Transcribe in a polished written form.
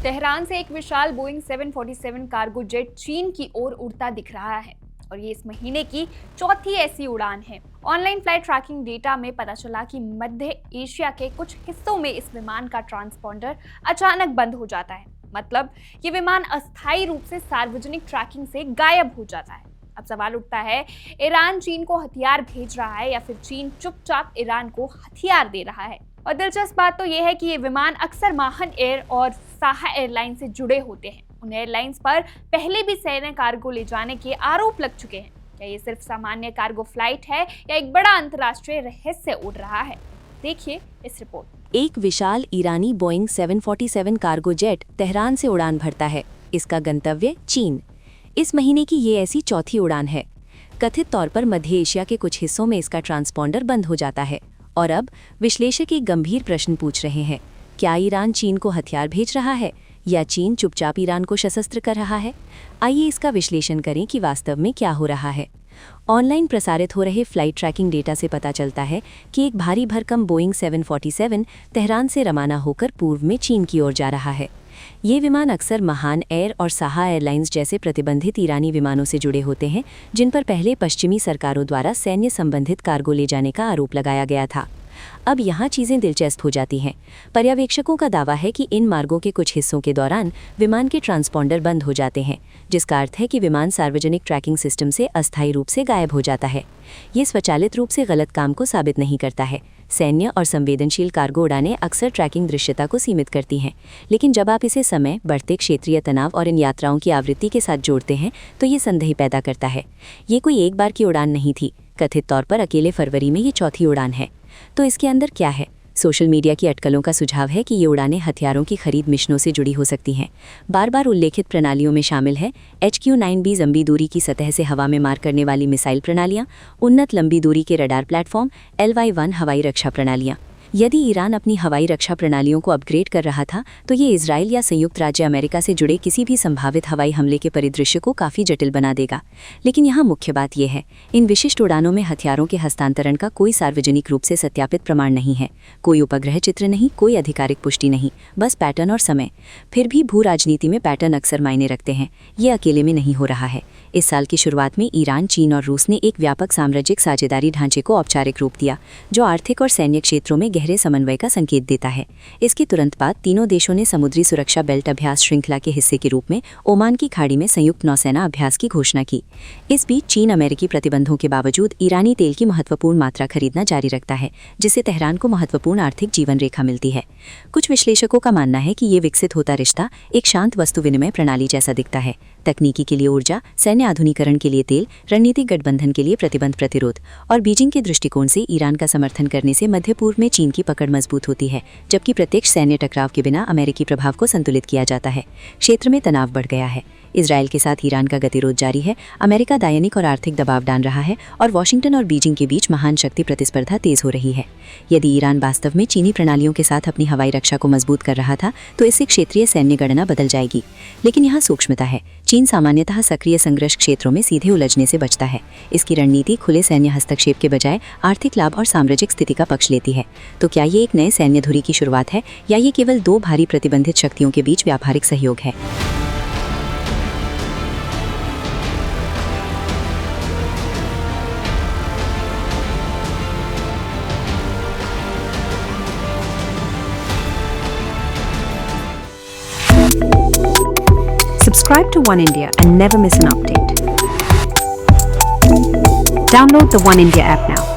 Tehran से एक विशाल Boeing 747 cargo jet चीन की ओर उड़ता दिख रहा है और ये इस महीने की चौथी ऐसी उड़ान है। ऑनलाइन फ्लाइट ट्रैकिंग डेटा में पता चला कि मध्य एशिया के कुछ हिस्सों में इस विमान का ट्रांसपॉन्डर अचानक बंद हो जाता है। मतलब ये विमान अस्थायी रूप से सार्वजनिक ट्रैकिंग से गायब हो जाता है। अब सवाल उठता है, ईरान चीन को हथियार भेज रहा है या फिर चीन चुपचाप ईरान को हथियार दे रहा है? और दिलचस्प बात तो यह है कि ये विमान अक्सर माहन एयर और साहा एयरलाइन से जुड़े होते हैं। उन एयरलाइंस पर पहले भी सैन्य कार्गो ले जाने के आरोप लग चुके हैं। क्या ये सिर्फ सामान्य कार्गो फ्लाइट है या एक बड़ा अंतर्राष्ट्रीय रहस्य उड़ रहा है? देखिए इस रिपोर्ट। एक विशाल ईरानी बोइंग 747 कार्गो जेट तेहरान से उड़ान भरता है। इसका गंतव्य चीन। इस महीने की ये ऐसी चौथी उड़ान है। कथित तौर पर मध्य एशिया के कुछ हिस्सों में इसका ट्रांसपॉन्डर बंद हो जाता है और अब विश्लेषक एक गंभीर प्रश्न पूछ रहे हैं, क्या ईरान चीन को हथियार भेज रहा है या चीन चुपचाप ईरान को सशस्त्र कर रहा है? आइए इसका विश्लेषण करें कि वास्तव में क्या हो रहा है। ऑनलाइन प्रसारित हो रहे फ्लाइट ट्रैकिंग डेटा से पता चलता है कि एक भारी भरकम बोइंग 747 तेहरान से रवाना होकर पूर्व में चीन की ओर जा रहा है। ये विमान अक्सर महान एयर और साहा एयरलाइंस जैसे प्रतिबंधित ईरानी विमानों से जुड़े होते हैं, जिन पर पहले पश्चिमी सरकारों द्वारा सैन्य संबंधित कार्गो ले जाने का आरोप लगाया गया था। अब यहाँ चीज़ें दिलचस्प हो जाती हैं। पर्यवेक्षकों का दावा है कि इन मार्गों के कुछ हिस्सों के दौरान विमान के ट्रांसपॉन्डर बंद हो जाते हैं, जिसका अर्थ है कि विमान सार्वजनिक ट्रैकिंग सिस्टम से अस्थायी रूप से गायब हो जाता है। ये स्वचालित रूप से गलत काम को साबित नहीं करता है। सैन्य और संवेदनशील कार्गो उड़ानें अक्सर ट्रैकिंग दृश्यता को सीमित करती हैं, लेकिन जब आप इसे समय, बढ़ते क्षेत्रीय तनाव और इन यात्राओं की आवृत्ति के साथ जोड़ते हैं तो ये संदेह पैदा करता है। ये कोई एक बार की उड़ान नहीं थी। कथित तौर पर अकेले फरवरी में ये चौथी उड़ान है। तो इसके अंदर क्या है? सोशल मीडिया की अटकलों का सुझाव है कि ये उड़ानें हथियारों की खरीद मिशनों से जुड़ी हो सकती हैं। बार बार उल्लेखित प्रणालियों में शामिल है HQ-9B लंबी दूरी की सतह से हवा में मार करने वाली मिसाइल प्रणालियां, उन्नत लंबी दूरी के रडार प्लेटफॉर्म, LY-1 हवाई रक्षा प्रणालियां। यदि ईरान अपनी हवाई रक्षा प्रणालियों को अपग्रेड कर रहा था तो ये इजराइल या संयुक्त राज्य अमेरिका से जुड़े किसी भी संभावित हवाई हमले के परिदृश्य को काफ़ी जटिल बना देगा। लेकिन यहाँ मुख्य बात यह है, इन विशिष्ट उड़ानों में हथियारों के हस्तांतरण का कोई सार्वजनिक रूप से सत्यापित प्रमाण नहीं है। कोई उपग्रह चित्र नहीं, कोई आधिकारिक पुष्टि नहीं, बस पैटर्न और समय। फिर भी भू राजनीति में पैटर्न अक्सर मायने रखते हैं। ये अकेले में नहीं हो रहा है। इस साल की शुरुआत में ईरान, चीन और रूस ने एक व्यापक साम्राज्यिक साझेदारी ढांचे को औपचारिक रूप दिया, जो आर्थिक और सैन्य क्षेत्रों में गहरे समन्वय का संकेत देता है। इसके तुरंत बाद तीनों देशों ने समुद्री सुरक्षा बेल्ट अभ्यास श्रृंखला के हिस्से के रूप में ओमान की खाड़ी में संयुक्त नौसेना अभ्यास की घोषणा की। इस बीच चीन अमेरिकी प्रतिबंधों के बावजूद ईरानी तेल की महत्वपूर्ण मात्रा खरीदना जारी रखता है, जिससे तेहरान को महत्वपूर्ण आर्थिक जीवन रेखा मिलती है। कुछ विश्लेषकों का मानना है कि ये विकसित होता रिश्ता एक शांत वस्तु विनिमय प्रणाली जैसा दिखता है। तकनीकी के लिए ऊर्जा, सैन्य आधुनिकीकरण के लिए तेल, रणनीतिक गठबंधन के लिए प्रतिबंध प्रतिरोध और बीजिंग के दृष्टिकोण से ईरान का समर्थन करने से मध्य पूर्व में चीन की पकड़ मजबूत होती है, जबकि प्रत्यक्ष सैन्य टकराव के बिना अमेरिकी प्रभाव को संतुलित किया जाता है। क्षेत्र में तनाव बढ़ गया है। इजराइल के साथ ईरान का गतिरोध जारी है। अमेरिका दैनिक और आर्थिक दबाव डाल रहा है और वॉशिंगटन और बीजिंग के बीच महान शक्ति प्रतिस्पर्धा तेज हो रही है। यदि ईरान वास्तव में चीनी प्रणालियों के साथ अपनी हवाई रक्षा को मजबूत कर रहा था तो इससे क्षेत्रीय सैन्य गणना बदल जाएगी। लेकिन यहाँ सूक्ष्मता है। चीन सामान्यतः सक्रिय संघर्ष क्षेत्रों में सीधे उलझने से बचता है। इसकी रणनीति खुले सैन्य हस्तक्षेप के बजाय आर्थिक लाभ और साम्राज्यिक स्थिति का पक्ष लेती है। तो क्या ये एक नए सैन्य धुरी की शुरुआत है या ये केवल दो भारी प्रतिबंधित शक्तियों के बीच व्यापारिक सहयोग है? Subscribe to One India and never miss an update. Download the One India app now.